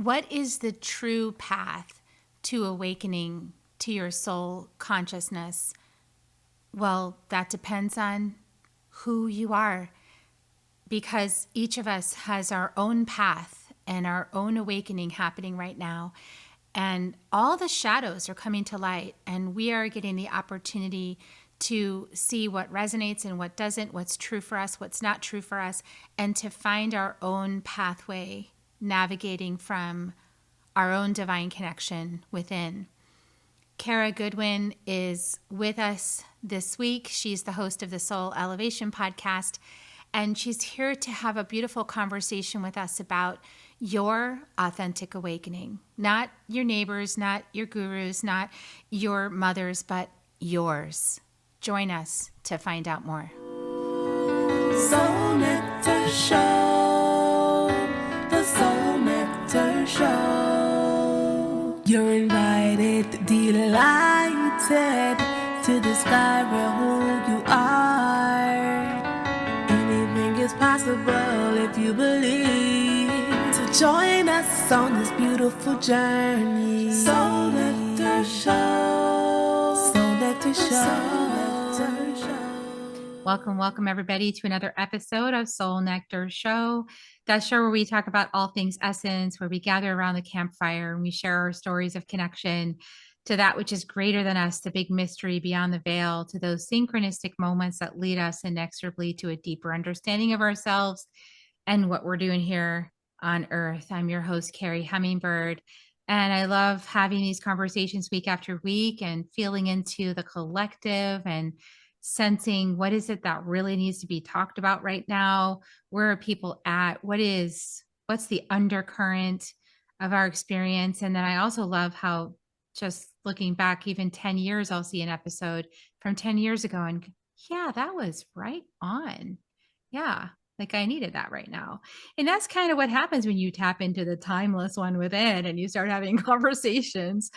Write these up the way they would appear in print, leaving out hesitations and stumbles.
What is the true path to awakening to your soul consciousness? Well, that depends on who you are, because each of us has our own path and our own awakening happening right now. And all the shadows are coming to light, and we are getting the opportunity to see what resonates and what doesn't, what's true for us, what's not true for us, and to find our own pathway navigating from our own divine connection within. Kerri Goodwin is with us this week. She's the host of the Soul Elevation podcast, and she's here to have a beautiful conversation with us about your authentic awakening. Not your neighbors, not your gurus, not your mothers, but yours. Join us to find out more. Soul Nectar Show, the Soul Nectar Show. You're invited, delighted to discover who you are. Anything is possible if you believe. So join us on this beautiful journey. Soul Nectar Show, Soul Nectar Show. Welcome, everybody, to another episode of Soul Nectar Show. That show where we talk about all things essence, where we gather around the campfire and we share our stories of connection to that which is greater than us, the big mystery beyond the veil, to those synchronistic moments that lead us inexorably to a deeper understanding of ourselves and what we're doing here on Earth. I'm your host, Kerri Hummingbird, and I love having these conversations week after week and feeling into the collective and sensing what is it that really needs to be talked about right now. Where are people at? What's the undercurrent of our experience? And then I also love how, just looking back even 10 years, I'll see an episode from 10 years ago and yeah, that was right on. Yeah, like I needed that right now. And that's kind of what happens when you tap into the timeless one within and you start having conversations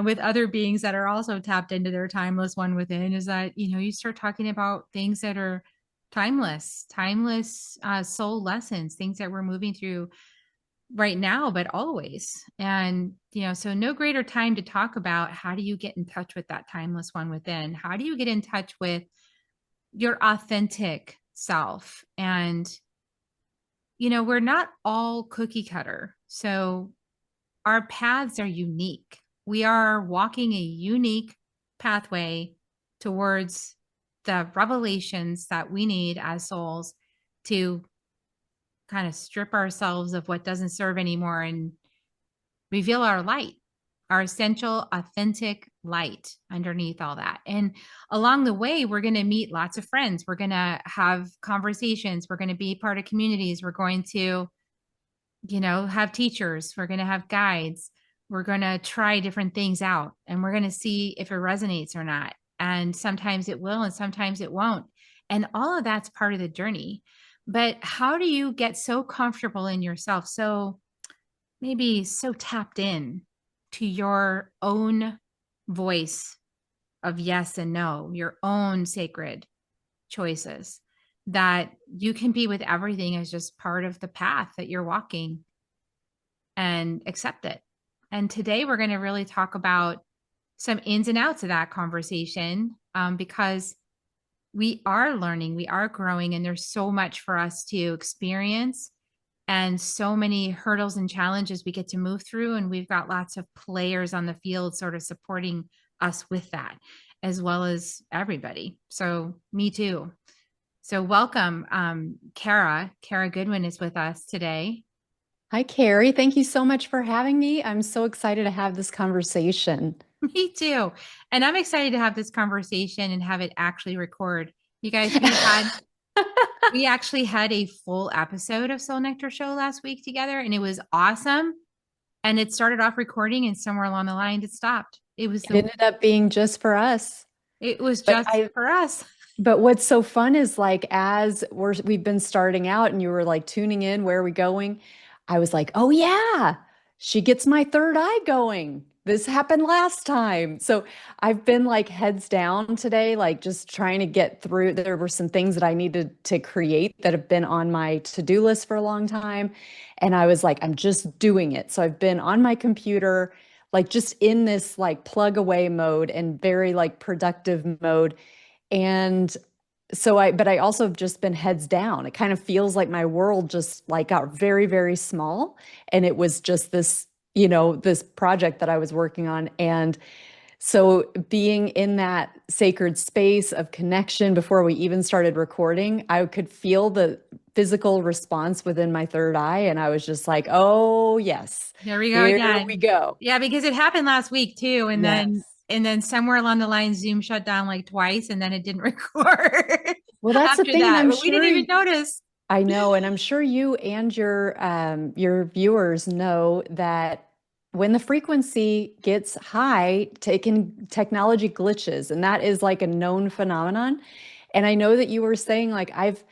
with other beings that are also tapped into their timeless one within, is that, you start talking about things that are timeless soul lessons, things that we're moving through right now, but always. And, so no greater time to talk about how do you get in touch with that timeless one within? How do you get in touch with your authentic self? And, we're not all cookie cutter. So our paths are unique. We are walking a unique pathway towards the revelations that we need as souls to kind of strip ourselves of what doesn't serve anymore and reveal our light, our essential, authentic light underneath all that. And along the way, we're going to meet lots of friends. We're going to have conversations. We're going to be part of communities. We're going to, have teachers. We're going to have guides. We're going to try different things out and we're going to see if it resonates or not. And sometimes it will, and sometimes it won't. And all of that's part of the journey. But how do you get so comfortable in yourself? Maybe so tapped in to your own voice of yes and no, your own sacred choices, that you can be with everything as just part of the path that you're walking and accept it. And today we're going to really talk about some ins and outs of that conversation, because we are learning, we are growing, and there's so much for us to experience and so many hurdles and challenges we get to move through. And we've got lots of players on the field sort of supporting us with that, as well as everybody. So me too. So welcome, Kerri Goodwin is with us today. Hi, Kerri. Thank you so much for having me. I'm so excited to have this conversation. Me too. And I'm excited to have this conversation and have it actually record. You guys, we actually had a full episode of Soul Nectar Show last week together, and it was awesome. And it started off recording, and somewhere along the line, it stopped. It ended up being just for us. It was just for us. But what's so fun is, like, as we've been starting out and you were like tuning in, where are we going? I was like, oh yeah, she gets my third eye going. this happened last time. So I've been like heads down today, like just trying to get through. There were some things that I needed to create that have been on my to-do list for a long time. And I was like, I'm just doing it. So I've been on my computer, like just in this like plug away mode and very like productive mode. And but I also have just been heads down. It kind of feels like my world just like got very, very small. And it was just this, this project that I was working on. And so being in that sacred space of connection before we even started recording, I could feel the physical response within my third eye. And I was just like, oh, yes, There we go here we again. go. Yeah, because it happened last week too. And then Yes. and then somewhere along the line, Zoom shut down like twice and then it didn't record Well, that's the after thing. And that. I'm But we didn't sure even notice. I know, and I'm sure you and your viewers know that when the frequency gets high, taking technology glitches, and that is like a known phenomenon. And I know that you were saying like I've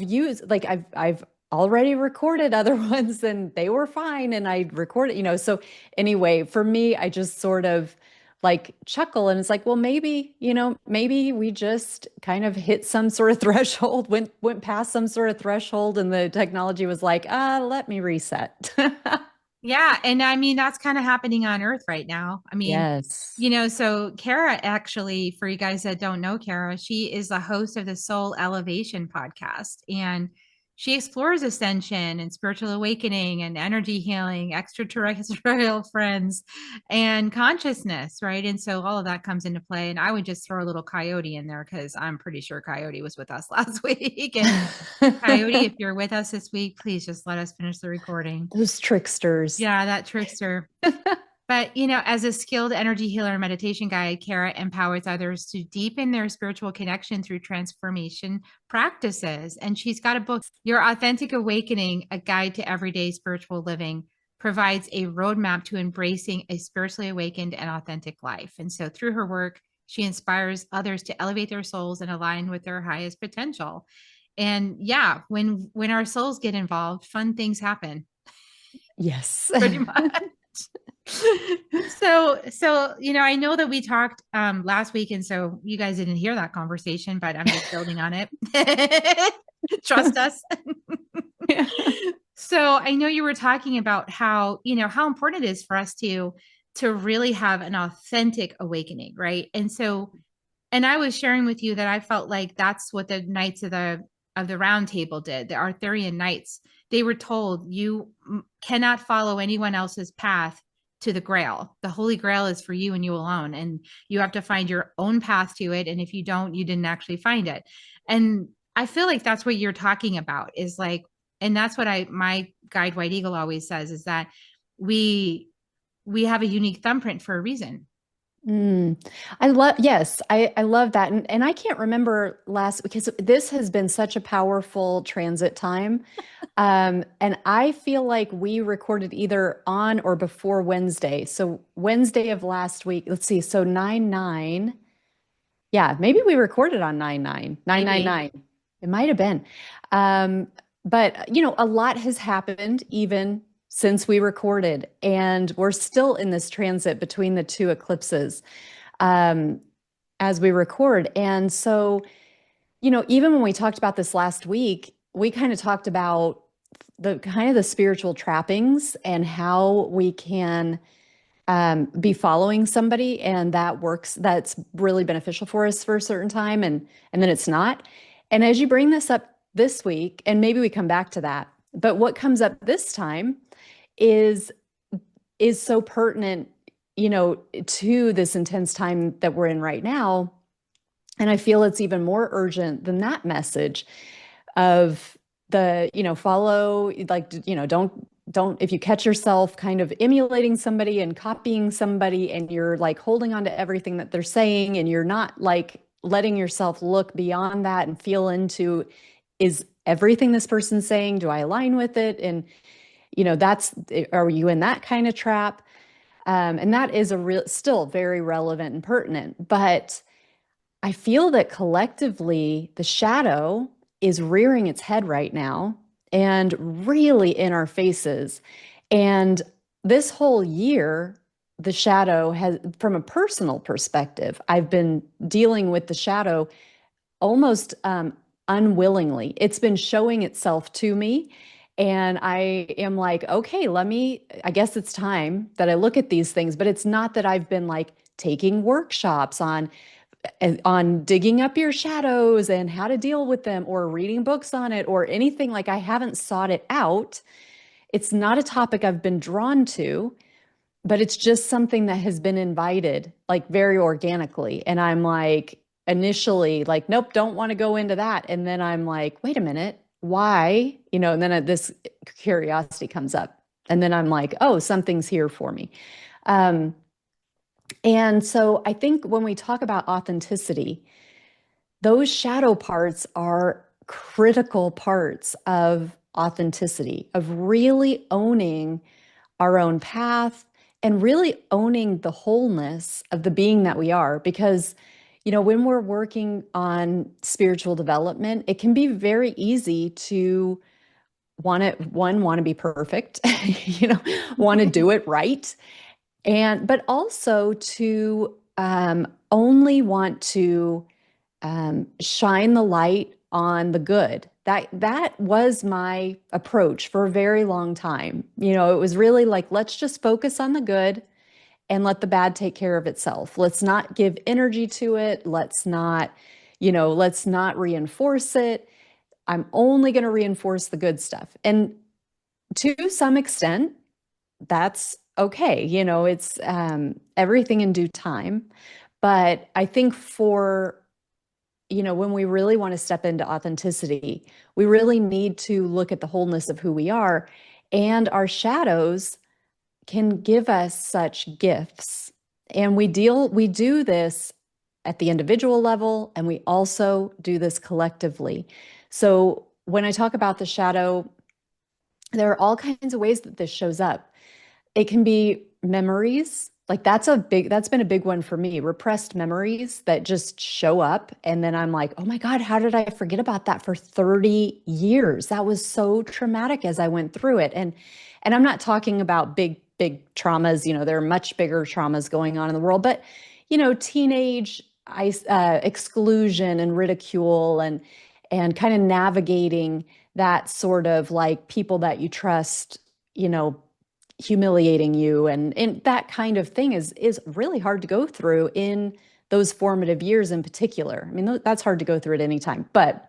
used like I've already recorded other ones and they were fine and I recorded, so anyway, for me, I just sort of like chuckle and it's like, well, maybe, maybe we just kind of hit some sort of threshold, went past some sort of threshold and the technology was like, let me reset. Yeah. And I mean, that's kind of happening on Earth right now. I mean, Yes. so Kara, actually, for you guys that don't know Kara, she is the host of the Soul Elevation podcast. And she explores ascension and spiritual awakening and energy healing, extraterrestrial friends, and consciousness, right? And so all of that comes into play. And I would just throw a little Coyote in there because I'm pretty sure Coyote was with us last week. And Coyote, if you're with us this week, please just let us finish the recording. Those tricksters. Yeah, that trickster. But, as a skilled energy healer and meditation guide, Kara empowers others to deepen their spiritual connection through transformation practices. And she's got a book, Your Authentic Awakening, A Guide to Everyday Spiritual Living, provides a roadmap to embracing a spiritually awakened and authentic life. And so through her work, she inspires others to elevate their souls and align with their highest potential. And yeah, when our souls get involved, fun things happen. Yes. Pretty much. So I know that we talked last week, and so you guys didn't hear that conversation, but I'm just building on it. Trust us. Yeah. So I know you were talking about how important it is for us to really have an authentic awakening, right? And I was sharing with you that I felt like that's what the Knights of the Round Table did, the Arthurian Knights. They were told you cannot follow anyone else's path to the Grail. The Holy Grail is for you and you alone, and you have to find your own path to it. And if you don't, you didn't actually find it. And I feel like that's what you're talking about is like, and that's what my guide White Eagle always says is that we have a unique thumbprint for a reason. Mm. Yes, I love that. And I can't remember last because this has been such a powerful transit time. And I feel like we recorded either on or before Wednesday. So Wednesday of last week, let's see. So 9/9. Yeah, maybe we recorded on 9/9, Maybe. 9/9/9. It might have been. Um, but a lot has happened even since we recorded, and we're still in this transit between the two eclipses um, as we record. And so, even when we talked about this last week, we kind of talked about the spiritual trappings and how we can be following somebody and that works, that's really beneficial for us for a certain time and then it's not. And as you bring this up this week, and maybe we come back to that, but what comes up this time is so pertinent, to this intense time that we're in right now. And I feel it's even more urgent than that message of follow, like, don't, if you catch yourself kind of emulating somebody and copying somebody and you're like holding on to everything that they're saying and you're not like letting yourself look beyond that and feel into, is everything this person's saying, do I align with it? And, are you in that kind of trap? And that is still very relevant and pertinent. But I feel that collectively the shadow is rearing its head right now and really in our faces. And this whole year, the shadow has, from a personal perspective, I've been dealing with the shadow almost unwillingly. It's been showing itself to me. And I am like, okay, I guess it's time that I look at these things. But it's not that I've been like taking workshops on digging up your shadows and how to deal with them or reading books on it or anything. Like I haven't sought it out. It's not a topic I've been drawn to, but it's just something that has been invited like very organically. And I'm like, initially, like, nope, don't want to go into that. And then I'm like, wait a minute, why? And then this curiosity comes up. And then I'm like, oh, something's here for me. Um, and so I think when we talk about authenticity, those shadow parts are critical parts of authenticity, of really owning our own path and really owning the wholeness of the being that we are. Because, when we're working on spiritual development, it can be very easy to want to be perfect, want to do it right. But also to only want to shine the light on the good. That was my approach for a very long time. It was really like, let's just focus on the good and let the bad take care of itself. Let's not give energy to it. Let's not reinforce it. I'm only going to reinforce the good stuff. And to some extent, that's okay. It's everything in due time. But I think when we really want to step into authenticity, we really need to look at the wholeness of who we are. And our shadows can give us such gifts. And we do this at the individual level, and we also do this collectively. So when I talk about the shadow, there are all kinds of ways that this shows up. It can be memories. Like that's been a big one for me, repressed memories that just show up. And then I'm like, oh my God, how did I forget about that for 30 years? That was so traumatic as I went through it. And I'm not talking about big traumas. There are much bigger traumas going on in the world, but teenage exclusion and ridicule and kind of navigating that sort of like people that you trust, humiliating you and that kind of thing is really hard to go through in those formative years in particular. I mean, that's hard to go through at any time, but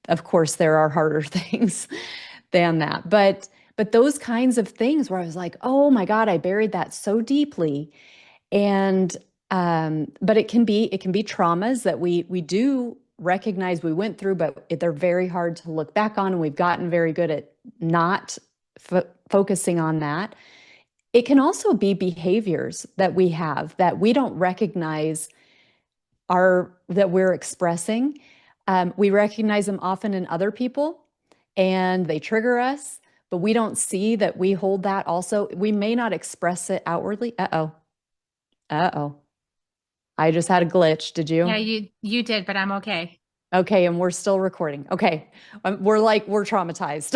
of course there are harder things than that. But those kinds of things where I was like, oh my God, I buried that so deeply. And but it can be traumas that we do recognize we went through, but they're very hard to look back on, and we've gotten very good at not focusing on that. It can also be behaviors that we have that we don't recognize that we're expressing. We recognize them often in other people and they trigger us, but we don't see that we hold that also. We may not express it outwardly. Uh-oh. I just had a glitch. Did you? Yeah, you did, but I'm okay. Okay, and we're still recording. Okay. We're traumatized.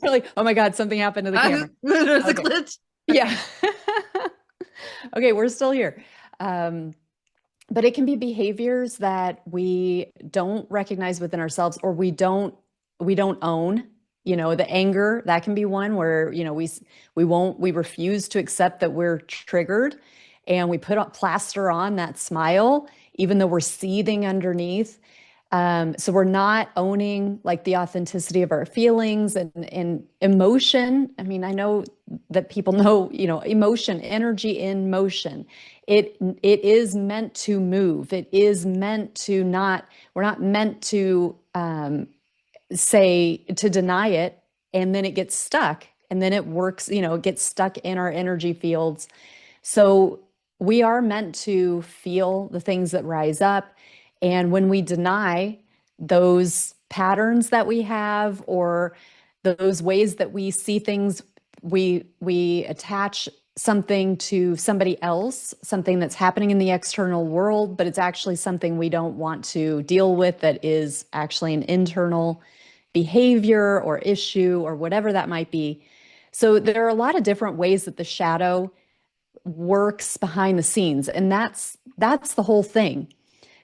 We're like, oh my God, something happened to the camera. There's a Okay. glitch. Yeah. Okay, we're still here. But it can be behaviors that we don't recognize within ourselves, or we don't own. The anger, that can be one where, we refuse to accept that we're triggered, and we put plaster on that smile, even though we're seething underneath. So we're not owning like the authenticity of our feelings and emotion. I mean, I know that people know, emotion, energy in motion. It is meant to move. It is meant to we're not meant to to deny it, and then it gets stuck, and then it works, it gets stuck in our energy fields. So we are meant to feel the things that rise up. And when we deny those patterns that we have, or those ways that we see things, we attach something to somebody else, something that's happening in the external world, but it's actually something we don't want to deal with, that is actually an internal behavior or issue or whatever that might be. So there are a lot of different ways that the shadow works behind the scenes, and that's the whole thing.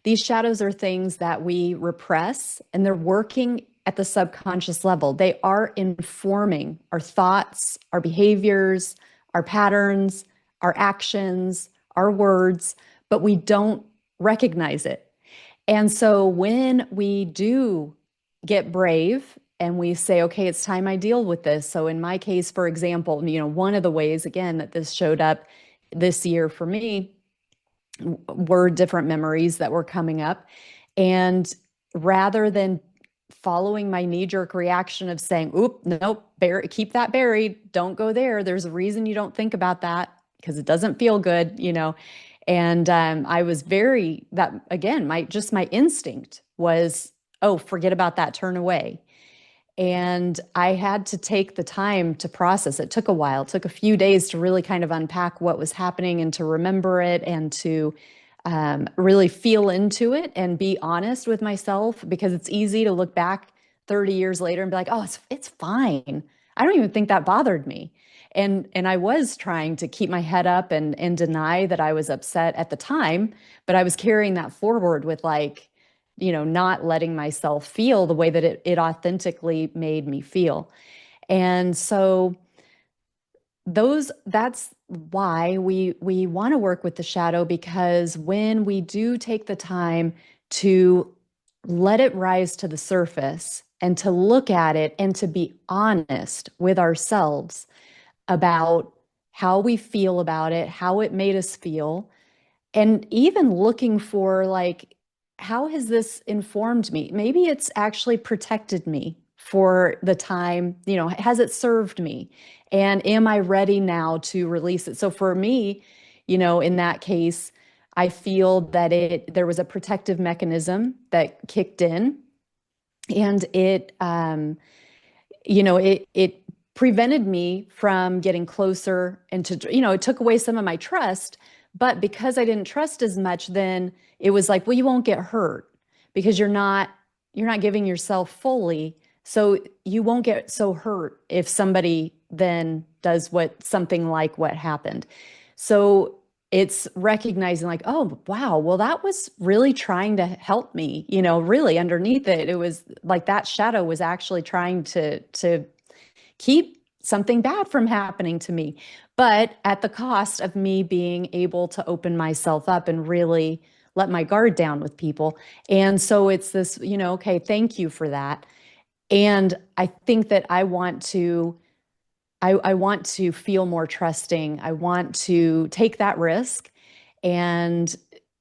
These shadows are things that we repress, and they're working at the subconscious level. They are informing our thoughts, our behaviors, our patterns, our actions, our words, but we don't recognize it. And so when we do get brave and we say, okay, it's time I deal with this. So in my case, for example, one of the ways, again, that this showed up this year for me were different memories that were coming up. And rather than following my knee-jerk reaction of saying, oop, nope, keep that buried, don't go there. There's a reason you don't think about that because it doesn't feel good. And I was that again, my instinct was, oh, forget about that, turn away. And I had to take the time to process. It took a while. It took a few days to really kind of unpack what was happening and to remember it and to really feel into it and be honest with myself, because it's easy to look back 30 years later and be like, oh, it's fine. I don't even think that bothered me. And I was trying to keep my head up and deny that I was upset at the time, but I was carrying that forward with not letting myself feel the way that it authentically made me feel. And so that's why we want to work with the shadow, because when we do take the time to let it rise to the surface and to look at it and to be honest with ourselves about how we feel about it, how it made us feel, and even looking for how has this informed me? Maybe it's actually protected me for the time, has it served me? And am I ready now to release it? So for me, in that case, I feel that there was a protective mechanism that kicked in, and it prevented me from getting closer and it took away some of my trust. But because I didn't trust as much, then it was like, well, you won't get hurt because you're not giving yourself fully. So you won't get so hurt if somebody then does something like what happened. So it's recognizing oh, wow, well, that was really trying to help me, really underneath it. It was like that shadow was actually trying to keep something bad from happening to me, but at the cost of me being able to open myself up and really let my guard down with people. And so it's this, okay, thank you for that. And I think that I want to feel more trusting. I want to take that risk. And,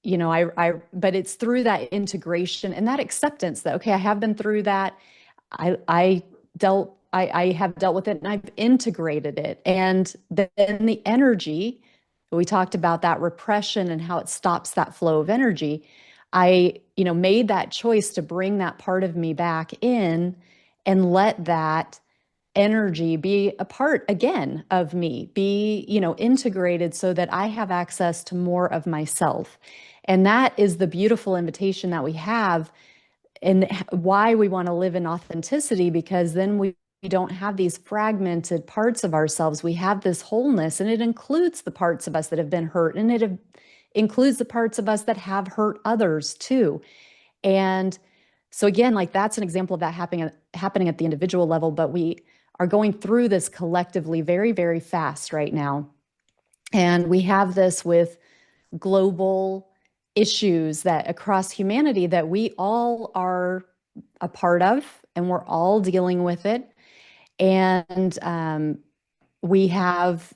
but it's through that integration and that acceptance that, okay, I have been through that. I have dealt with it and I've integrated it. And then the energy, we talked about that repression and how it stops that flow of energy. I, made that choice to bring that part of me back in and let that energy be a part again of me, be, integrated so that I have access to more of myself. And that is the beautiful invitation that we have, and why we want to live in authenticity, because then we don't have these fragmented parts of ourselves. We have this wholeness, and it includes the parts of us that have been hurt, and it includes the parts of us that have hurt others too. And so again, that's an example of that happening at the individual level, but we are going through this collectively very, very fast right now. And we have this with global issues that across humanity that we all are a part of, and we're all dealing with it. And we have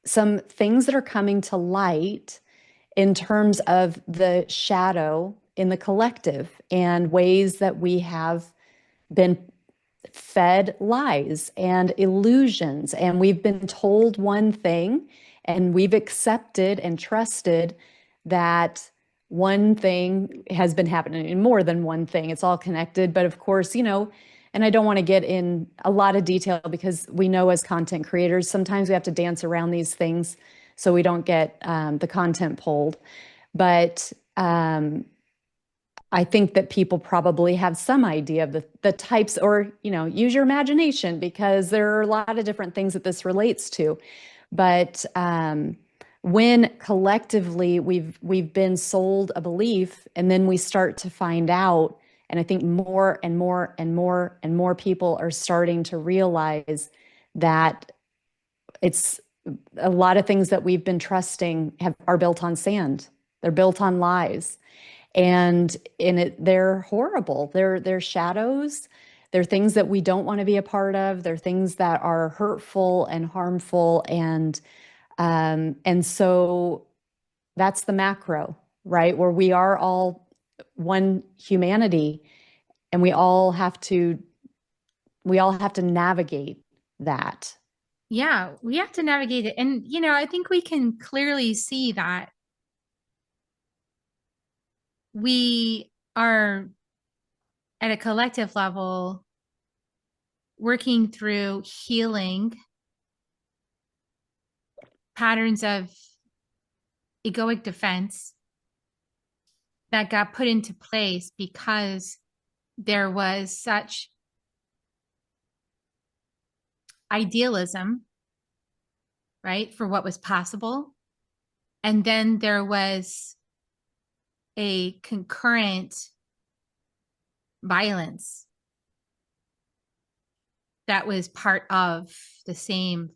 some things that are coming to light in terms of the shadow in the collective and ways that we have been fed lies and illusions. And we've been told one thing, and we've accepted and trusted that one thing has been happening, and more than one thing. It's all connected. But of course, and I don't want to get in a lot of detail, because we know as content creators, sometimes we have to dance around these things so we don't get the content pulled. But I think that people probably have some idea of the types, or, use your imagination because there are a lot of different things that this relates to. But when collectively we've been sold a belief, and then we start to find out, and I think more and more and more and more people are starting to realize that it's a lot of things that we've been trusting are built on sand. They're built on lies. And they're horrible. They're shadows. They're things that we don't want to be a part of. They're things that are hurtful and harmful. And so that's the macro, right? Where we are all one humanity, and we all have to navigate that. Yeah, we have to navigate it. And, I think we can clearly see that we are at a collective level working through healing patterns of egoic defense that got put into place because there was such idealism, right, for what was possible. And then there was a concurrent violence that was part of the same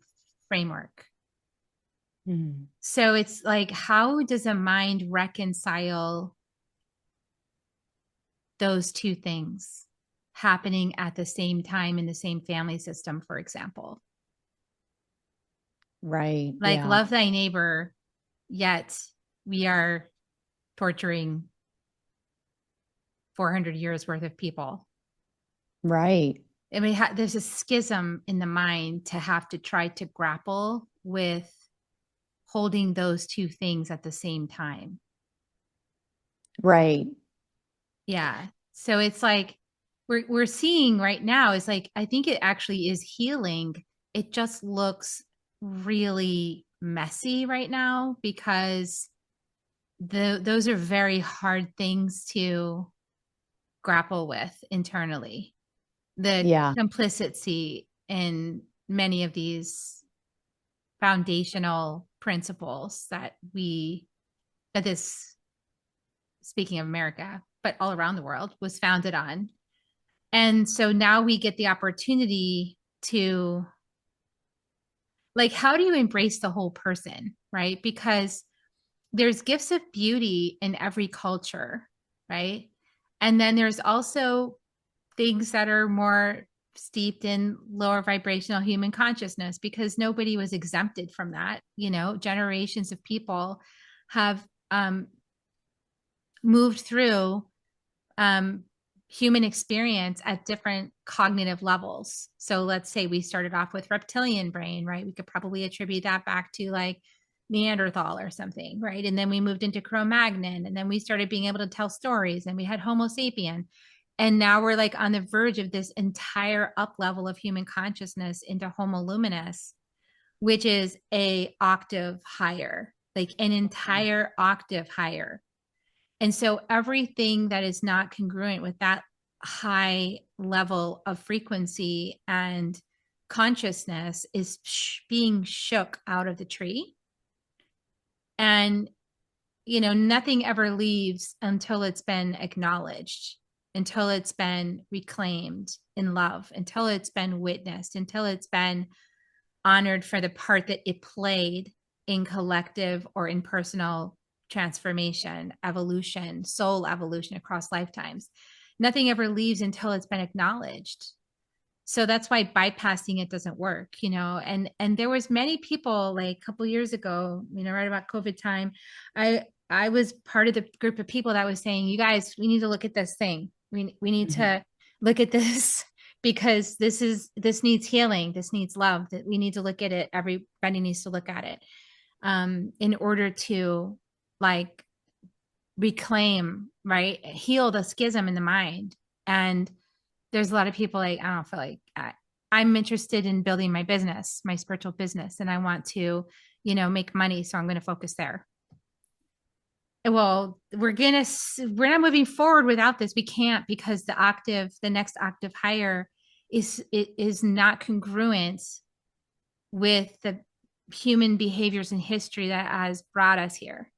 framework. Mm. So it's like, how does a mind reconcile those two things happening at the same time in the same family system, for example? Right. Like, Yeah. love thy neighbor, yet we are torturing 400 years worth of people. Right. I mean, there's a schism in the mind to have to try to grapple with holding those two things at the same time. Right. Yeah. So it's like we're seeing right now is like, I think it actually is healing. It just looks really messy right now because those are very hard things to grapple with internally. The Yeah. complicity in many of these foundational principles that this, speaking of America, but all around the world, was founded on. And so now we get the opportunity to, like, how do you embrace the whole person, right? Because there's gifts of beauty in every culture, right? And then there's also things that are more steeped in lower vibrational human consciousness because nobody was exempted from that. Generations of people have moved through human experience at different cognitive levels. So let's say we started off with reptilian brain, right? We could probably attribute that back to like Neanderthal or something, right? And then we moved into Cro-Magnon, and then we started being able to tell stories, and we had Homo sapien. And now we're like on the verge of this entire up level of human consciousness into Homo luminous, which is a octave higher, like an entire octave higher. And so everything that is not congruent with that high level of frequency and consciousness is being shook out of the tree. And, nothing ever leaves until it's been acknowledged, until it's been reclaimed in love, until it's been witnessed, until it's been honored for the part that it played in collective or in personal transformation, evolution, soul evolution across lifetimes. Nothing ever leaves until it's been acknowledged. So that's why bypassing it doesn't work, and there was many people like a couple years ago, right about COVID time. I was part of the group of people that was saying, you guys, we need to look at this thing. We need to look at this because this needs healing. This needs love. That we need to look at it. Everybody needs to look at it in order to like reclaim, right? Heal the schism in the mind. And there's a lot of people like, I don't feel like I'm interested in building my business, my spiritual business, and I want to, make money. So I'm going to focus there. well, we're not moving forward without this. We can't, because the next octave higher is not congruent with the human behaviors and history that has brought us here.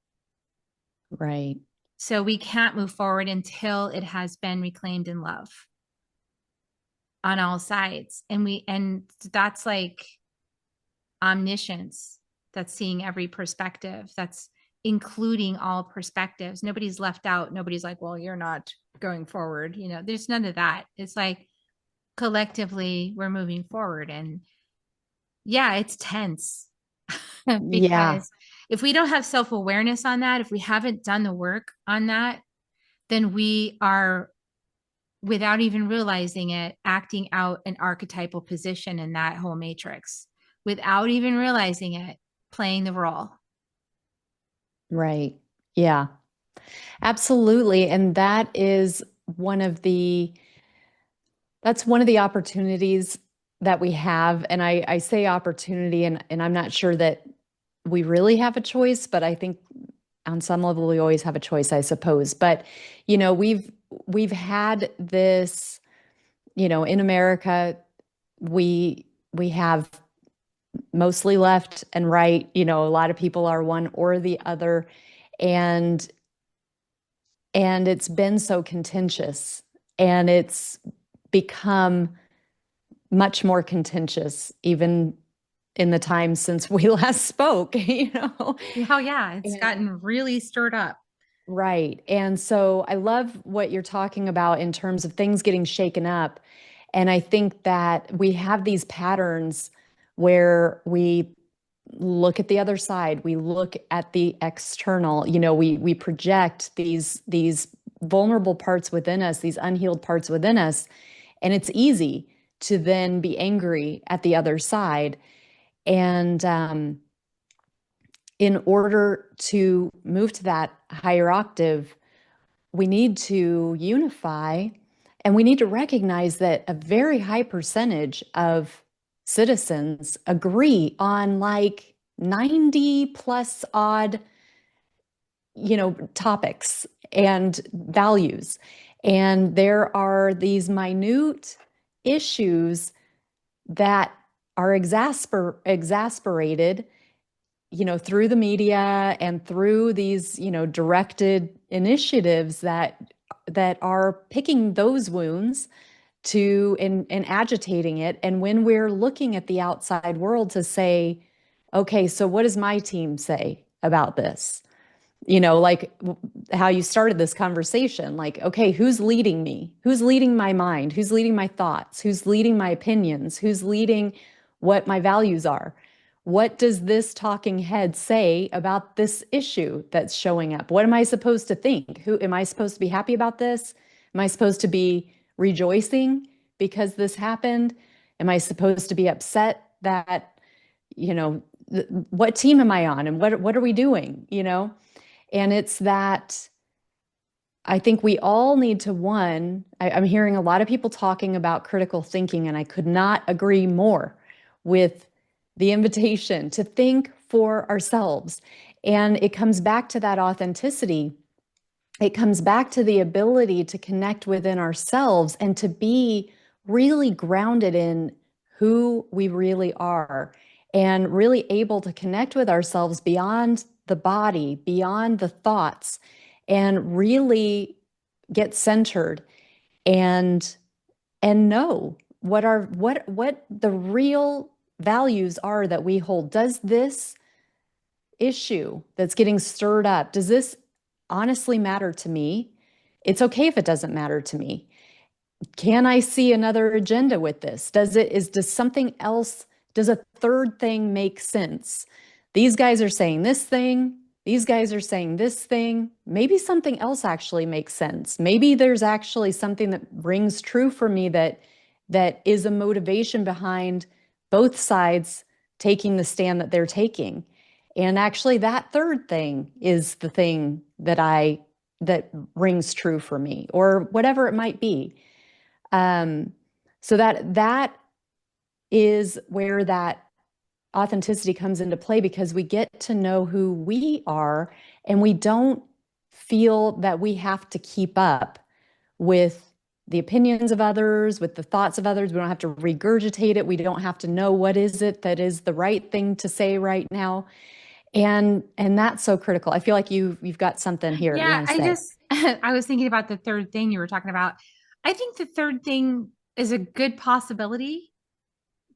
Right. So we can't move forward until it has been reclaimed in love on all sides. And that's like omniscience. That's seeing every perspective. That's including all perspectives. Nobody's left out. Nobody's like, well, you're not going forward. There's none of that. It's like collectively we're moving forward. And yeah, it's tense Yeah. because if we don't have self-awareness on that, if we haven't done the work on that, then we are, without even realizing it, acting out an archetypal position in that whole matrix without even realizing it, playing the role. Right. Yeah. Absolutely. And one of the that's one of the opportunities that we have. And I say opportunity, and I'm not sure that we really have a choice, but I think on some level we always have a choice, I suppose. But we've had this, in America, we have mostly left and right. A lot of people are one or the other, and it's been so contentious, and it's become much more contentious even in the time since we last spoke, Oh, yeah, it's And gotten really stirred up. right. And so I love what you're talking about in terms of things getting shaken up. And I think that we have these patterns where we look at the other side, we look at the external, we project these vulnerable parts within us, these unhealed parts within us, and it's easy to then be angry at the other side. And in order to move to that higher octave, we need to unify, and we need to recognize that a very high percentage of citizens agree on like 90 plus odd, topics and values. And there are these minute issues that are exasperated, through the media and through these, directed initiatives that are picking those wounds and agitating it. And when we're looking at the outside world to say, okay, so what does my team say about this? Like how you started this conversation, like, okay, who's leading me? Who's leading my mind? Who's leading my thoughts? Who's leading my opinions? Who's leading what my values are? What does this talking head say about this issue that's showing up? What am I supposed to think? Who am I supposed to be happy about this? Am I supposed to be rejoicing because this happened? Am I supposed to be upset that, what team am I on and what are we doing? And it's that I think we all need to, I'm hearing a lot of people talking about critical thinking, and I could not agree more with the invitation to think for ourselves. And it comes back to that authenticity. It comes back to the ability to connect within ourselves and to be really grounded in who we really are, and really able to connect with ourselves beyond the body, beyond the thoughts, and really get centered and know what the real values are that we hold. Does this issue that's getting stirred up, does this honestly matter to me? It's okay if it doesn't matter to me. Can I see another agenda with this? Does something else, does a third thing make sense? These guys are saying this thing, these guys are saying this thing. Maybe something else actually makes sense. Maybe there's actually something that rings true for me that is a motivation behind both sides taking the stand that they're taking. And actually that third thing is the thing that rings true for me, or whatever it might be. So that is where that authenticity comes into play, because we get to know who we are, and we don't feel that we have to keep up with the opinions of others, with the thoughts of others. We don't have to regurgitate it. We don't have to know what is it that is the right thing to say right now. And that's so critical. I feel like you've got something here you Yeah, want to I say. just I was thinking about the third thing you were talking about. I think the third thing is a good possibility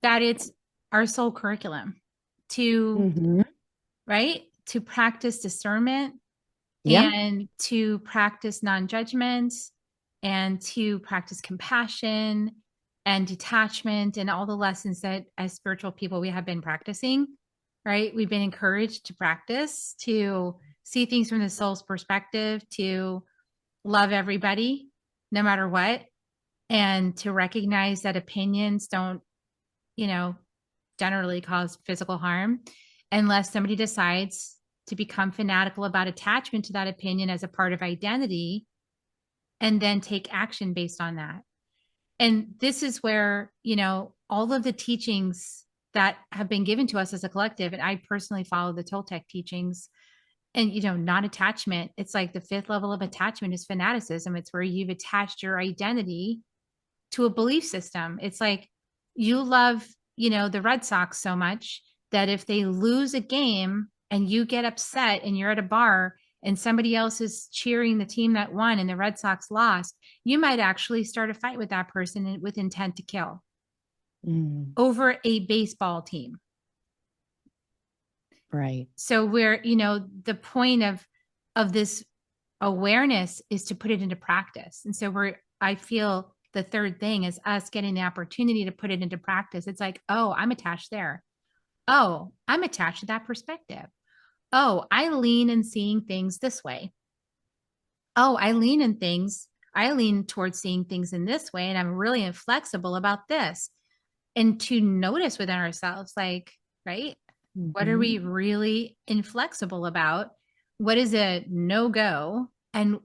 that it's our soul curriculum to, Hmm. right? To practice discernment Yeah. and to practice non-judgment and to practice compassion and detachment and all the lessons that as spiritual people we have been practicing, right? We've been encouraged to practice, to see things from the soul's perspective, to love everybody no matter what, and to recognize that opinions don't, you know, generally cause physical harm unless somebody decides to become fanatical about attachment to that opinion as a part of identity and then take action based on that. And this is where, all of the teachings that have been given to us as a collective, and I personally follow the Toltec teachings, and, non-attachment, it's like the fifth level of attachment is fanaticism. It's where you've attached your identity to a belief system. It's like you love, the Red Sox so much that if they lose a game and you get upset and you're at a bar and somebody else is cheering the team that won and the Red Sox lost, you might actually start a fight with that person with intent to kill Mm, over a baseball team. right. So where, the point of this awareness is to put it into practice. And so I feel the third thing is us getting the opportunity to put it into practice. It's like, oh, I'm attached there. Oh, I'm attached to that perspective. Oh, I lean in seeing things this way. Oh, I lean towards seeing things in this way, and I'm really inflexible about this. And to notice within ourselves, like, right, what are Hmm. we really inflexible about? What is a no-go? And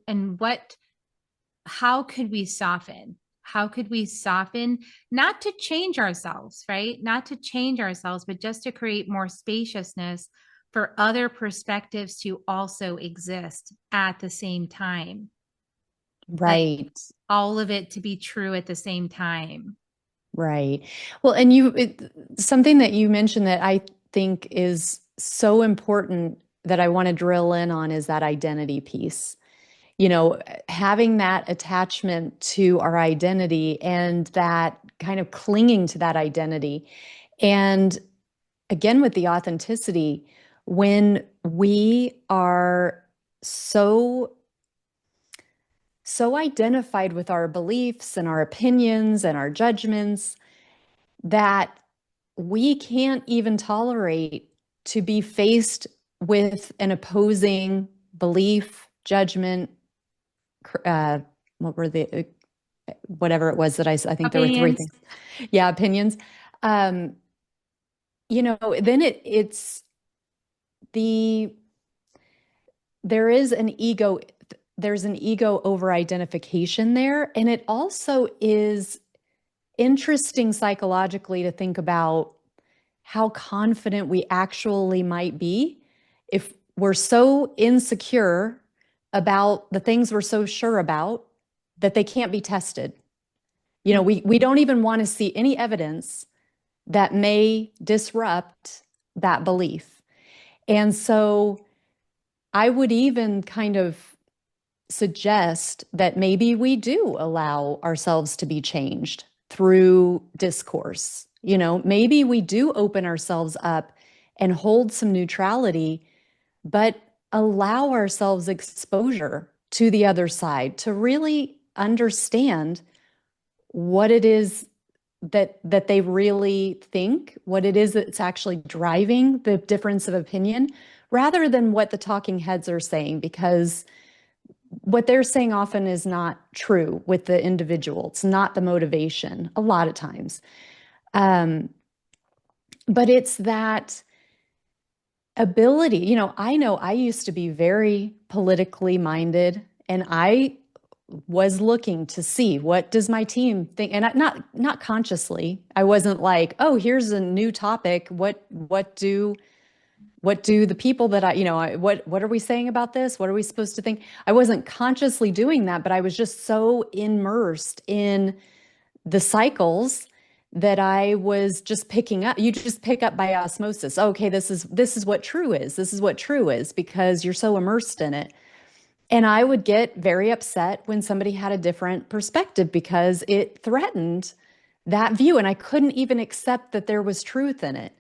how could we soften? How could we soften, not to change ourselves, right? Not to change ourselves, but just to create more spaciousness for other perspectives to also exist at the same time. Like Right. all of it to be true at the same time. Right. Well, and something that you mentioned that I think is so important that I want to drill in on is that identity piece. Having that attachment to our identity and that kind of clinging to that identity. And again, with the authenticity, when we are so identified with our beliefs and our opinions and our judgments that we can't even tolerate to be faced with an opposing belief, judgment, what were the whatever it was that I think there were three Opinions. things. Yeah, opinions. Um, then it's the there is an ego, there's an ego over identification there. And it also is interesting psychologically to think about how confident we actually might be if we're so insecure about the things we're so sure about that they can't be tested. We don't even want to see any evidence that may disrupt that belief. And so I would even kind of suggest that maybe we do allow ourselves to be changed through discourse. Maybe we do open ourselves up and hold some neutrality, but allow ourselves exposure to the other side to really understand what it is that they really think, what it is that's actually driving the difference of opinion, rather than what the talking heads are saying, because what they're saying often is not true with the individual. It's not the motivation a lot of times. But it's that ability. I know I used to be very politically minded, and I was looking to see what does my team think, and not consciously. I wasn't like, oh, here's a new topic. What do what do the people that what are we saying about this? What are we supposed to think? I wasn't consciously doing that, but I was just so immersed in the cycles that I was just picking up. You just pick up by osmosis. Okay, this is what true is. This is what true is because you're so immersed in it. And I would get very upset when somebody had a different perspective because it threatened that view. And I couldn't even accept that there was truth in it.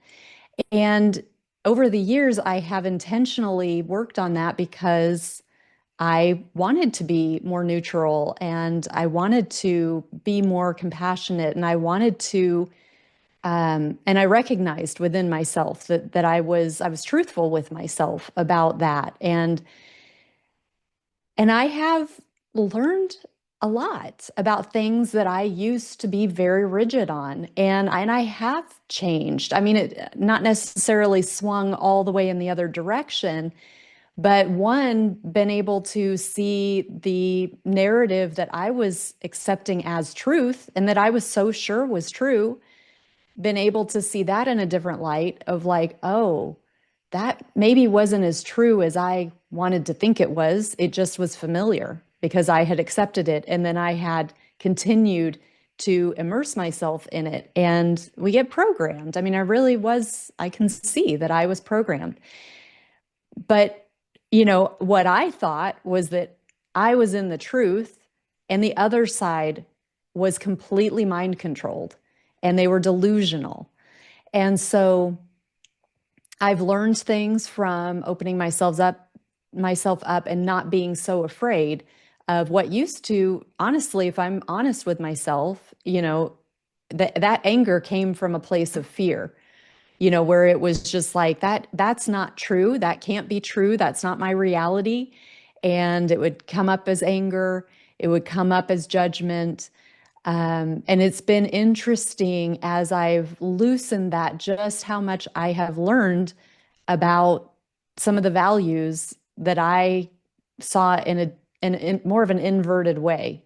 And over the years, I have intentionally worked on that because I wanted to be more neutral and I wanted to be more compassionate and I wanted to and I recognized within myself that I was truthful with myself about that. And I have learned a lot about things that I used to be very rigid on. And I have changed. I mean, it not necessarily swung all the way in the other direction, but one, been able to see the narrative that I was accepting as truth and that I was so sure was true, been able to see that in a different light of like, oh, that maybe wasn't as true as I wanted to think it was. It just was familiar because I had accepted it. And then I had continued to immerse myself in it. And we get programmed. I mean, I can see that I was programmed. But, what I thought was that I was in the truth and the other side was completely mind controlled and they were delusional. And so I've learned things from opening myself up and not being so afraid of what used to, honestly, if I'm honest with myself, that anger came from a place of fear, where it was just like that's not true. That can't be true. That's not my reality. And it would come up as anger. It would come up as judgment. And it's been interesting as I've loosened that, just how much I have learned about some of the values that I saw in more of an inverted way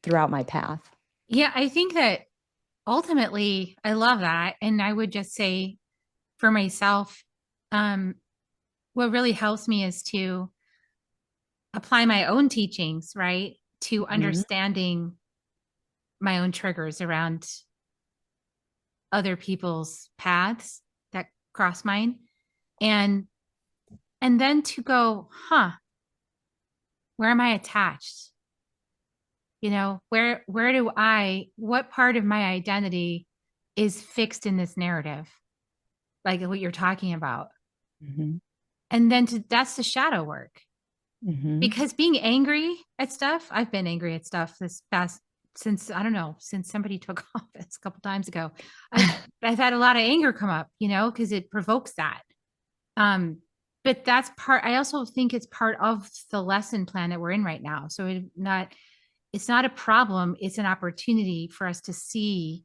throughout my path. Yeah, I think that ultimately I love that. And I would just say for myself, um, what really helps me is to apply my own teachings, right? To Mhm. understanding my own triggers around other people's paths that cross mine. And and then to go, huh, where am I attached? Where do what part of my identity is fixed in this narrative? Like what you're talking about. Mhm. And then that's the shadow work. Mhm. Because being angry at stuff, I've been angry at stuff this past since I don't know, since somebody took office a couple times ago. I've had a lot of anger come up, because it provokes that. Um, but that's part. I also think it's part of the lesson plan that we're in right now. So it's not a problem. It's an opportunity for us to see,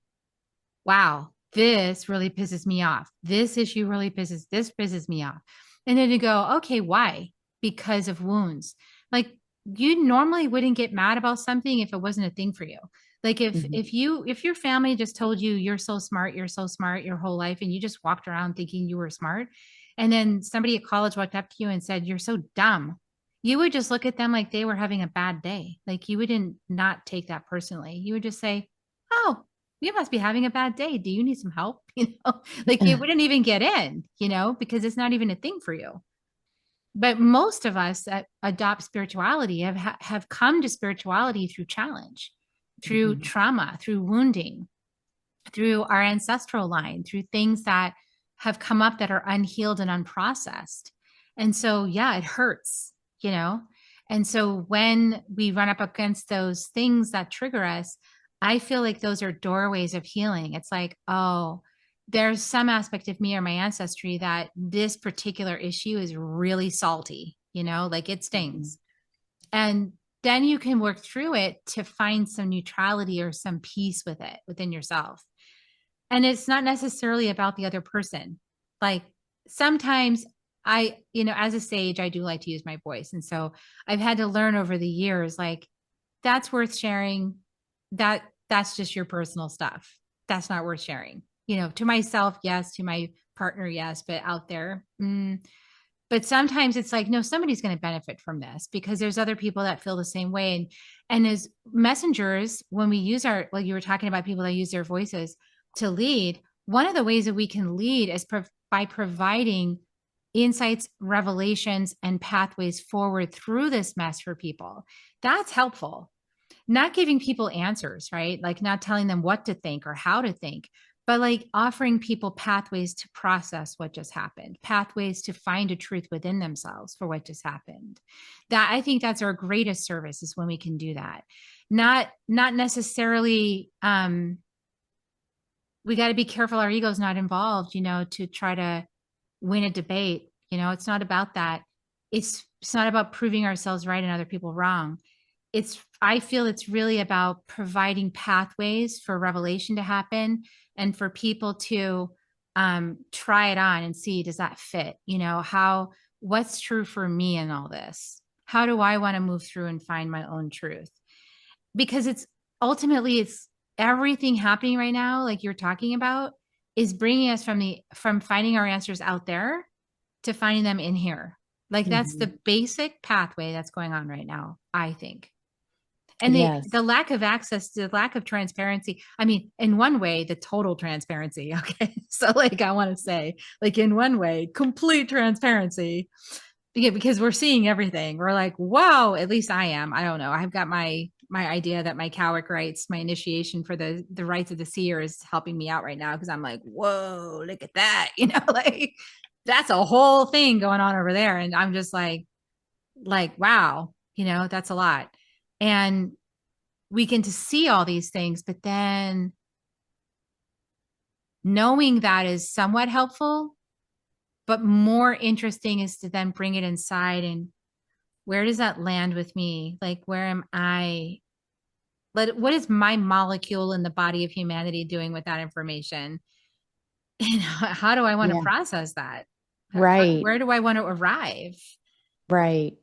wow, this really pisses me off. This pisses me off. And then to go, okay, why? Because of wounds. Like you normally wouldn't get mad about something if it wasn't a thing for you. Like Mhm. if your family just told you you're so smart your whole life and you just walked around thinking you were smart, and then somebody at college walked up to you and said you're so dumb, you would just look at them like they were having a bad day. Like you wouldn't not take that personally. You would just say, oh, you must be having a bad day. Do you need some help? Like you wouldn't even get in, because it's not even a thing for you. But most of us that adopt spirituality have come to spirituality through challenge, through Mhm. trauma, through wounding, through our ancestral line, through things that have come up that are unhealed and unprocessed. And so, yeah, it hurts, you know? And so when we run up against those things that trigger us, I feel like those are doorways of healing. It's like, oh, there's some aspect of me or my ancestry that this particular issue is really salty, like it Mhm. stings. And then you can work through it to find some neutrality or some peace with it within yourself. And it's not necessarily about the other person. Like sometimes as a sage, I do like to use my voice. And so I've had to learn over the years, like, that's worth sharing. That's just your personal stuff. That's not worth sharing. To myself, yes, to my partner, yes, but out there, but sometimes it's like, no, somebody's going to benefit from this because there's other people that feel the same way. And as messengers, when we use our, like you were talking about people that use their voices to lead, one of the ways that we can lead is by providing insights, revelations, and pathways forward through this mess for people. That's helpful. Not giving people answers, right? Like not telling them what to think or how to think, but like offering people pathways to process what just happened, pathways to find a truth within themselves for what just happened. That I think that's our greatest service is when we can do that. Not necessarily we got to be careful our ego's not involved, to try to win a debate. It's not about that. It's not about proving ourselves right and other people wrong. I feel it's really about providing pathways for revelation to happen and for people to try it on and see, does that fit? What's true for me in all this? How do I want to move through and find my own truth? Because it's everything happening right now, like you're talking about, is bringing us from finding our answers out there to finding them in here. Like that's the basic pathway that's going on right now, I think. And Yes. the lack of access, the lack of transparency. I mean, in one way, the total transparency. Okay. So like, I want to say like in one way, complete transparency. Yeah, because we're seeing everything. We're like, wow, at least I am. I don't know. I've got my idea that my Cowic rights, my initiation for the rights of the seer is helping me out right now because I'm like, whoa, look at that. Like that's a whole thing going on over there. And I'm just like, wow, that's a lot. And we get to see all these things, but then knowing that is somewhat helpful, but more interesting is to then bring it inside and where does that land with me? Like, where am I? What is my molecule in the body of humanity doing with that information? And how do I want to Yeah. process that? Right. Where do I want to arrive? Right.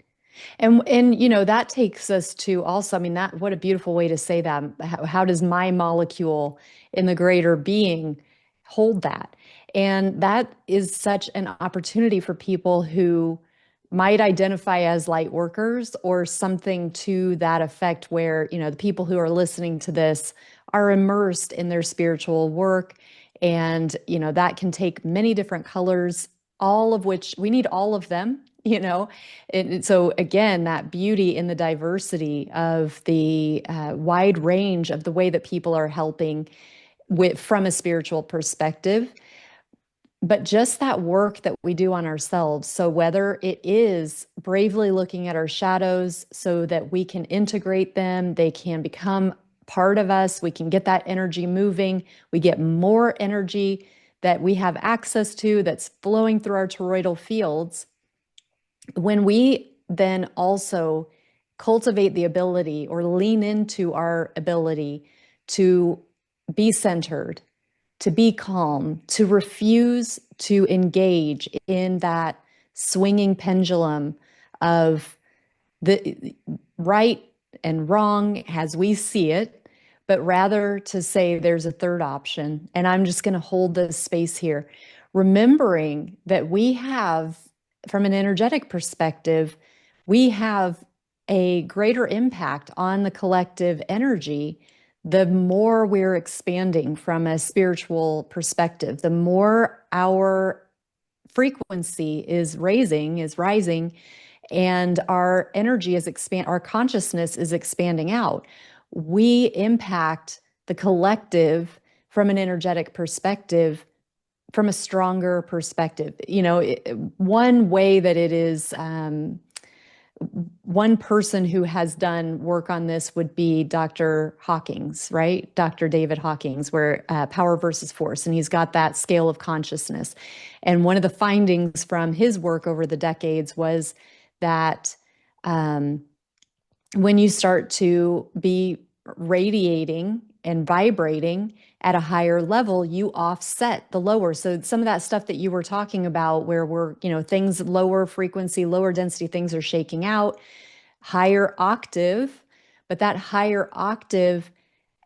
And that takes us to also, I mean, that what a beautiful way to say that. How does my molecule in the greater being hold that? And that is such an opportunity for people who might identify as light workers or something to that effect, where, the people who are listening to this are immersed in their spiritual work. And, that can take many different colors, all of which we need all of them, so again, that beauty in the diversity of the wide range of the way that people are helping from a spiritual perspective, but just that work that we do on ourselves. So whether it is bravely looking at our shadows so that we can integrate them, they can become part of us, we can get that energy moving, we get more energy that we have access to that's flowing through our toroidal fields. When we then also cultivate the ability or lean into our ability to be centered, to be calm, to refuse to engage in that swinging pendulum of the right and wrong as we see it, but rather to say there's a third option. And I'm just going to hold this space here, remembering that we have, from an energetic perspective, we have a greater impact on the collective energy the more we're expanding from a spiritual perspective, the more our frequency is rising, and our energy is our consciousness is expanding out. We impact the collective from an energetic perspective, from a stronger perspective. One way that it is, one person who has done work on this would be Dr. Hawkins, right? Dr. David Hawkins, where power versus force, and he's got that scale of consciousness. And one of the findings from his work over the decades was that when you start to be radiating and vibrating at a higher level, you offset the lower. So some of that stuff that you were talking about, where things lower frequency, lower density, things are shaking out, higher octave, but that higher octave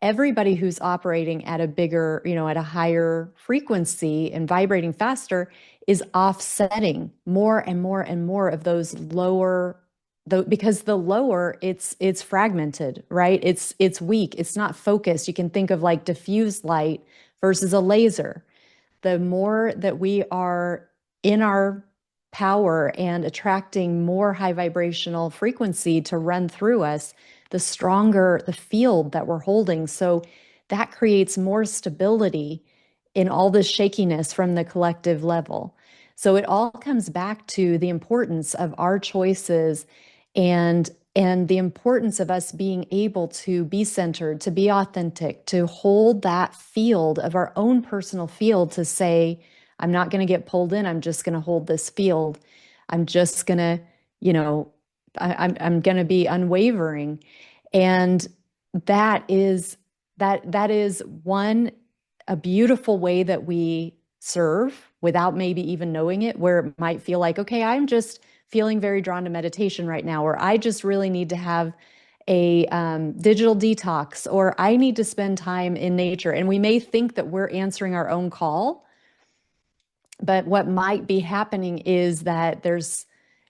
everybody who's operating at a bigger, at a higher frequency and vibrating faster is offsetting more and more and more of those lower, though, because the lower, it's fragmented, right? It's weak, it's not focused. You can think of like diffuse light versus a laser. The more that we are in our power and attracting more high vibrational frequency to run through us, the stronger the field that we're holding. So that creates more stability in all this shakiness from the collective level. So it all comes back to the importance of our choices and the importance of us being able to be centered, to be authentic, to hold that field of our own personal field, to say, I'm not going to get pulled in. I'm just going to hold this field. I'm just going to, you know, I'm going to be unwavering. And that is one, a beautiful way that we serve without maybe even knowing it, where it might feel like, okay, I'm just feeling very drawn to meditation right now, or I just really need to have a digital detox, or I need to spend time in nature. And we may think that we're answering our own call, but what might be happening is that there's,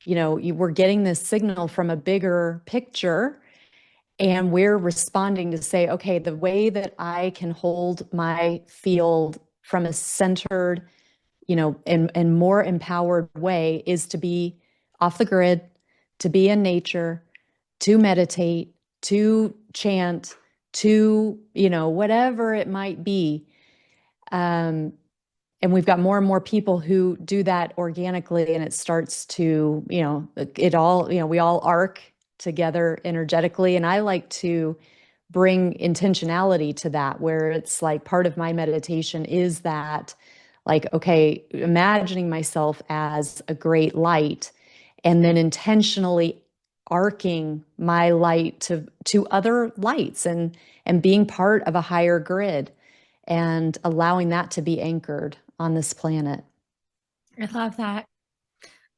we're getting this signal from a bigger picture, and we're responding to say, okay, the way that I can hold my field from a centered, and more empowered way is to be off the grid, to be in nature, to meditate, to chant, to, whatever it might be. And we've got more and more people who do that organically, and it starts to, it all, we all arc together energetically. And I like to bring intentionality to that, where it's like part of my meditation is that, like, okay, imagining myself as a great light, and then intentionally arcing my light to other lights, and being part of a higher grid, and allowing that to be anchored on this planet. I love that.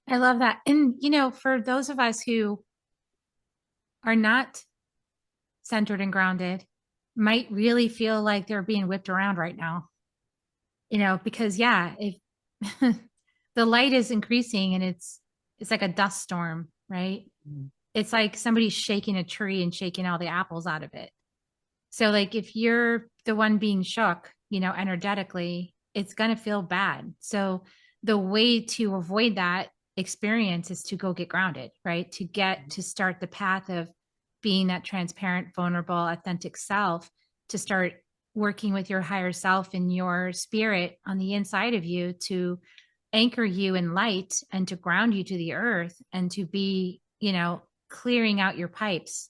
I love that. And, for those of us who are not centered and grounded, might really feel like they're being whipped around right now, because yeah, if the light is increasing and it's like a dust storm, right? It's like somebody's shaking a tree and shaking all the apples out of it. So like if you're the one being shook, energetically, it's going to feel bad. So the way to avoid that experience is to go get grounded, right? To start the path of being that transparent, vulnerable, authentic self, to start working with your higher self and your spirit on the inside of you, to anchor you in light and to ground you to the earth, and to be, clearing out your pipes,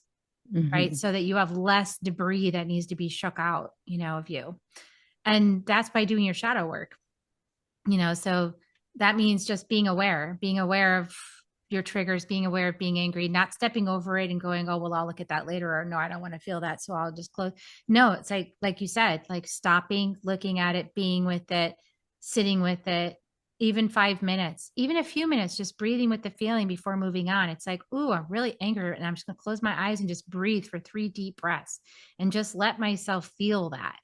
right? So that you have less debris that needs to be shook out, of you. And that's by doing your shadow work, so that means just being aware of your triggers, being aware of being angry, not stepping over it and going, oh, well, I'll look at that later. Or no, I don't want to feel that, so I'll just close. No, it's like you said, like stopping, looking at it, being with it, sitting with it, even 5 minutes, even a few minutes, just breathing with the feeling before moving on. It's like, ooh, I'm really angry, and I'm just going to close my eyes and just breathe for 3 deep breaths and just let myself feel that.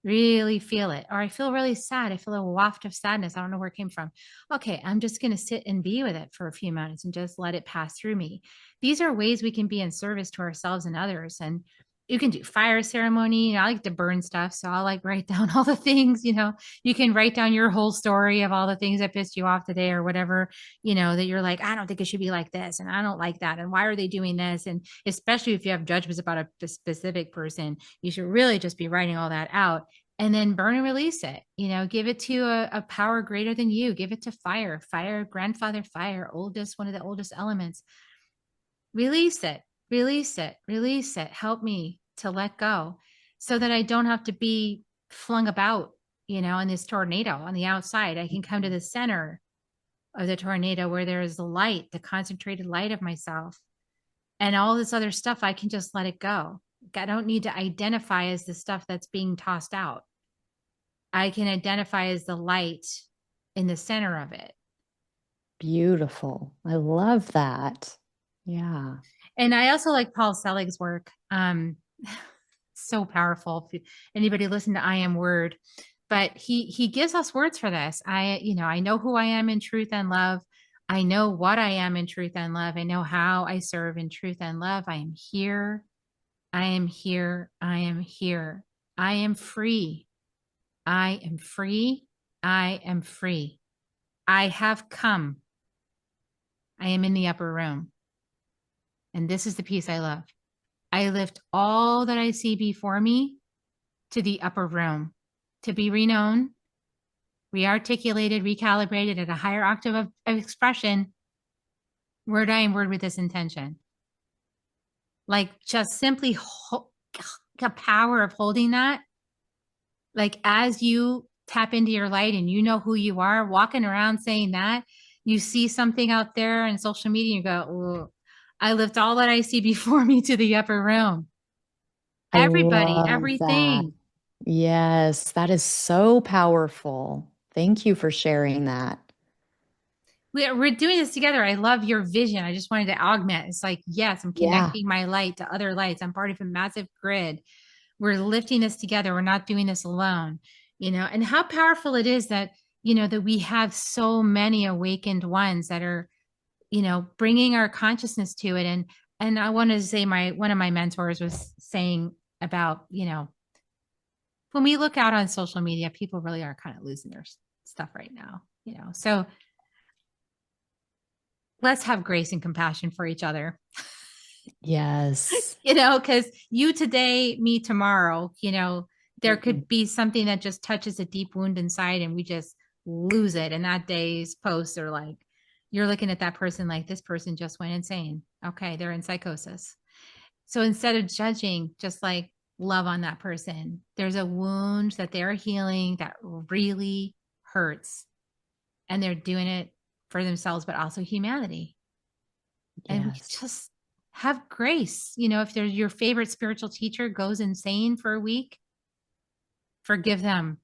Really feel it. Or I feel really sad. I feel a waft of sadness. I don't know where it came from. Okay, I'm just going to sit and be with it for a few minutes and just let it pass through me. These are ways we can be in service to ourselves and others. And you can do fire ceremony. I like to burn stuff, so I'll like write down all the things. You can write down your whole story of all the things that pissed you off today, or whatever, that you're like, I don't think it should be like this, and I don't like that, and why are they doing this? And especially if you have judgments about a specific person, you should really just be writing all that out, and then burn and release it. Give it to a power greater than you. Give it to fire, grandfather fire, one of the oldest elements. Release it, release it, release it. Help me to let go, so that I don't have to be flung about, in this tornado on the outside. I can come to the center of the tornado, where there is the light, the concentrated light of myself, and all this other stuff. I can just let it go. I don't need to identify as the stuff that's being tossed out. I can identify as the light in the center of it. Beautiful. I love that. Yeah. And I also like Paul Selig's work. so powerful. If anybody listen to I Am Word, but he gives us words for this. I know who I am in truth and love. I know what I am in truth and love. I know how I serve in truth and love. I am here. I am here. I am here. I am free. I am free. I am free. I have come. I am in the upper room. And this is the piece I love. I lift all that I see before me to the upper room to be reknown, rearticulated, recalibrated at a higher octave of expression. Word I am word with this intention. Like just simply the power of holding that. Like as you tap into your light and you know who you are, walking around saying that, you see something out there in social media, you go, oh, I lift all that I see before me to the upper room. I Everybody, love that. everything. Yes, that is so powerful. Thank you for sharing that. We're doing this together. I love your vision. I just wanted to augment. It's like, yes, I'm Yeah. connecting my light to other lights. I'm part of a massive grid. We're lifting this together. We're not doing this alone, and how powerful it is that, that we have so many awakened ones that are, bringing our consciousness to it. And I want to say one of my mentors was saying about, when we look out on social media, people really are kind of losing their stuff right now, so let's have grace and compassion for each other. Yes. Because you today, me tomorrow, there could be something that just touches a deep wound inside and we just lose it. And that day's posts are like, you're looking at that person like this person just went insane. Okay, they're in psychosis. So instead of judging, just like love on that person. There's a wound that they're healing that really hurts. And they're doing it for themselves, but also humanity. And we could Yes. just have grace. If there's your favorite spiritual teacher goes insane for a week, forgive them.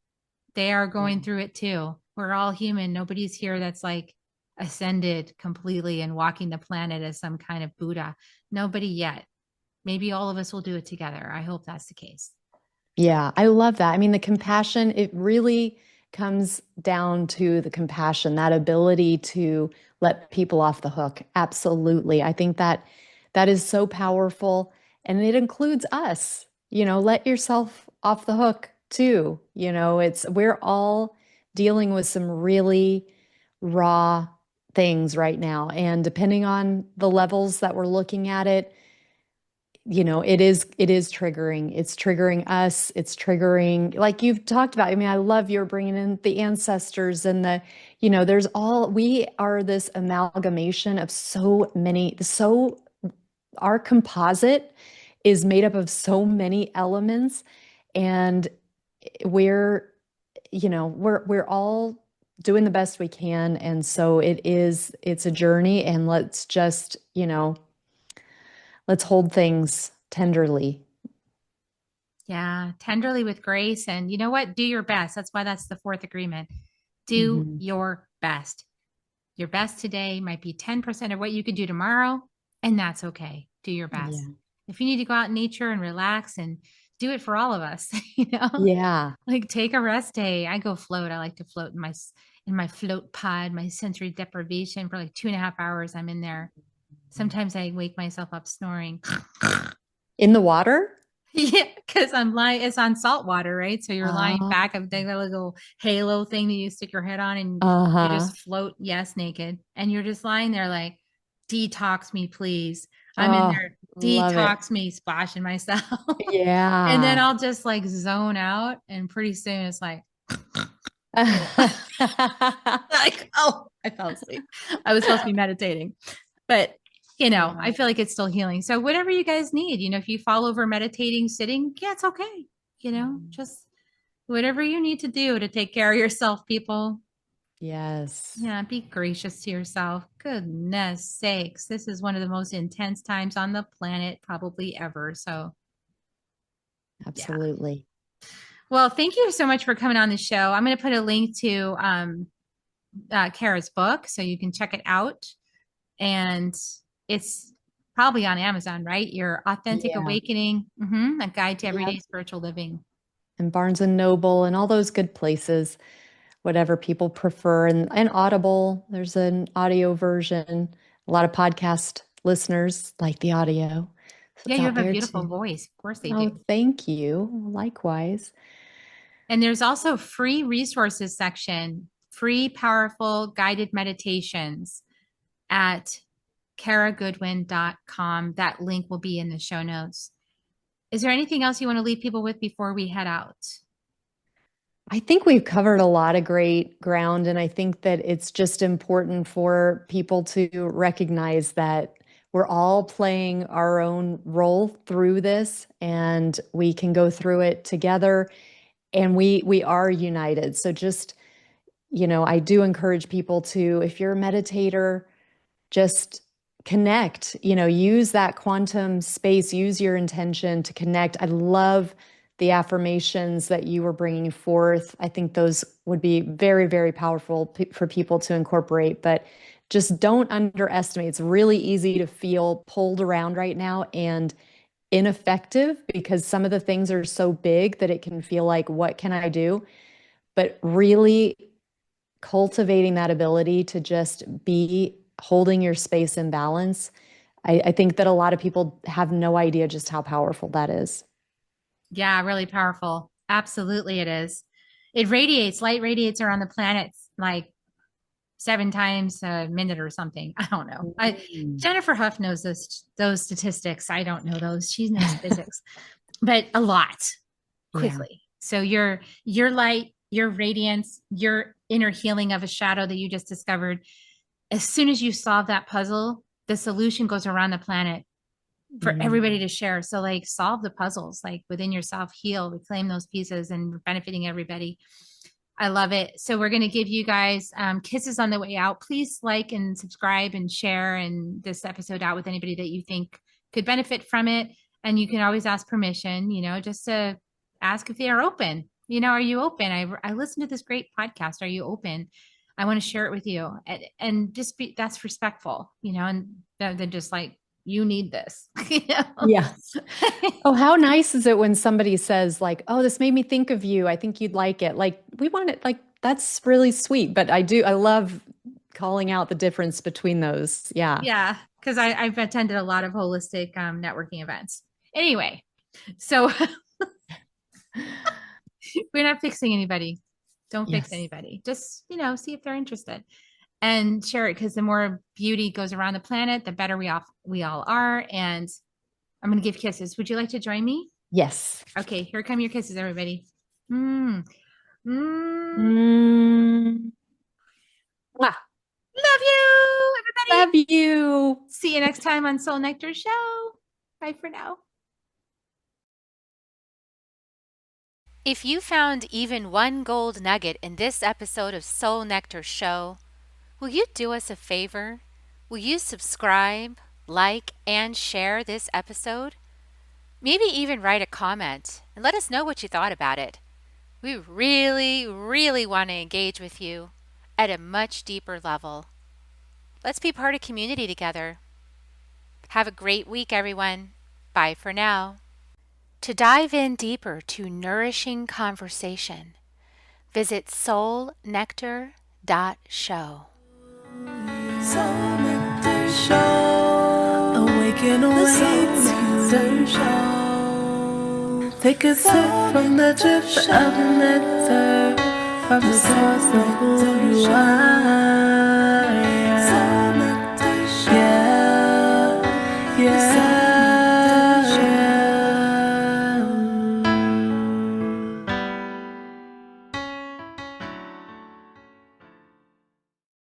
They are going through it too. We're all human. Nobody's here that's like ascended completely and walking the planet as some kind of Buddha. Nobody yet. Maybe all of us will do it together. I hope that's the case. Yeah, I love that. I mean, the compassion, it really comes down to the compassion, that ability to let people off the hook. Absolutely. I think that that is so powerful. And it includes us. Let yourself off the hook too. We're all dealing with some really raw things right now. And depending on the levels that we're looking at it, it is triggering. It's triggering us. It's triggering, like you've talked about. I mean, I love you're bringing in the ancestors and we are this amalgamation of so many, our composite is made up of so many elements, and we're all doing the best we can. And so it's a journey, and let's hold things tenderly. Yeah, tenderly with grace. And you know what? Do your best. That's why that's the fourth agreement. Do Mhm. your best. Your best today might be 10% of what you could do tomorrow, and that's okay. Do your best. Yeah. If you need to go out in nature and relax and do it for all of us, Yeah. like take a rest day. I go float. I like to float in my float pod, my sensory deprivation for like 2.5 hours. I'm in there. Sometimes I wake myself up snoring. In the water? Yeah, because I'm lying, it's on salt water, right? So you're lying Uh, back of the little halo thing that you stick your head on and you uh-huh. just float, yes, naked. And you're just lying there like, detox me, please. I'm in Oh, there, love it. detox me, splashing myself. And then Yeah. I'll just like zone out. And pretty soon it's like, you know, like, oh, I fell asleep. I was supposed to be meditating. But I Yeah. feel like it's still healing. So whatever you guys need, if you fall over meditating, sitting, yeah, it's okay. Just whatever you need to do to take care of yourself, people. Yes, Yeah, be gracious to yourself. Goodness sakes. This is one of the most intense times on the planet, probably ever. So, yeah. absolutely. Well, thank you so much for coming on the show. I'm going to put a link to Kara's book so you can check it out. And it's probably on Amazon, right? Your Authentic Yeah. Awakening, a guide to Yep. everyday spiritual living. And Barnes and Noble and all those good places, whatever people prefer. And Audible, there's an audio version. A lot of podcast listeners like the audio. So Yeah, it's you out have a there beautiful too. voice. Of course they Oh, do. thank you. Likewise. And there's also free resources section, free powerful guided meditations at karagoodwin.com. That link will be in the show notes. Is there anything else you want to leave people with before we head out? I think we've covered a lot of great ground, and I think that it's just important for people to recognize that we're all playing our own role through this, and we can go through it together, and we are united. So just, I do encourage people to, if you're a meditator, just connect, use that quantum space, use your intention to connect. I love the affirmations that you were bringing forth. I think those would be very, very powerful for people to incorporate, but just don't underestimate. It's really easy to feel pulled around right now and ineffective because some of the things are so big that it can feel like, what can I do? But really cultivating that ability to just be holding your space in balance. I think that a lot of people have no idea just how powerful that is. Yeah, really powerful. Absolutely, it is. It radiates, light radiates around the planet like 7 times a minute or something. I don't know. Mm. Jennifer Huff knows those statistics. I don't know those. She knows physics, but a lot Yeah. quickly. So your light, your radiance, your inner healing of a shadow that you just discovered, as soon as you solve that puzzle, the solution goes around the planet for everybody Mm. to share. So like solve the puzzles, like within yourself, heal, reclaim those pieces and benefiting everybody. I love it. So we're going to give you guys kisses on the way out. Please like and subscribe and share and this episode out with anybody that you think could benefit from it. And you can always ask permission, just to ask if they are open. Are you open? I listened to this great podcast. Are you open? I want to share it with you. And just be, that's respectful, and then just like, you need this. Yeah. Oh, how nice is it when somebody says like, "Oh, this made me think of you. I think you'd like it." Like, we want it, like, that's really sweet. But I love calling out the difference between those. Yeah. Yeah, because I've attended a lot of holistic networking events. Anyway, so we're not fixing anybody. Don't fix Yes. anybody. Just, see if they're interested and share it, because the more beauty goes around the planet, the better we all are. And I'm going to give kisses. Would you like to join me? Yes. Okay, here come your kisses, everybody. Mm. Mm. Mm. Mwah. Love you, everybody. Love you. See you next time on Soul Nectar Show. Bye for now. If you found even one gold nugget in this episode of Soul Nectar Show, will you do us a favor? Will you subscribe, like, and share this episode? Maybe even write a comment and let us know what you thought about it. We really, really want to engage with you at a much deeper level. Let's be part of community together. Have a great week, everyone. Bye for now. To dive in deeper to nourishing conversation, visit soulnectar.show. Soul Nectar Show. Awaken away to show. Take a sip from the drip of nectar, from the source of who you are. Soul Nectar Show. Yeah, yeah.